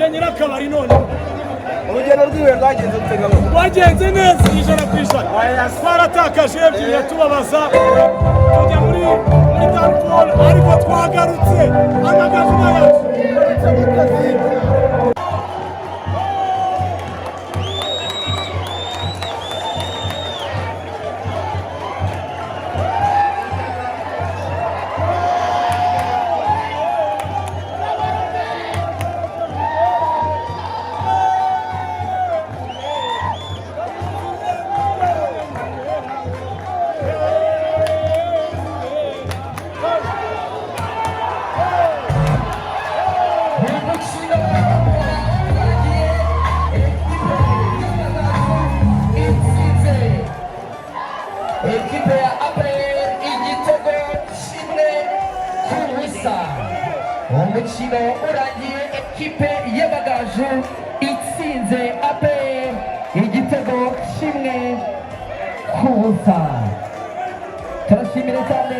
je nyirakabari none urugendo rwiwe rwagenze rutegamo rwagenze neza ijana ku ijana twaratakaje ebyiri yatubabaza tujya muri Darfur ariko twagarutse amagazina yacu Ekipe ya APR igitego kimwe ku busa. Umukino urangiye ekipe y'Abagaju itsinze APR igitego kimwe ku busa. Turashimira cyane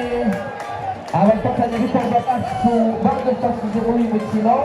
abafatanyabikorwa bacu badufashije muri uyu mukino.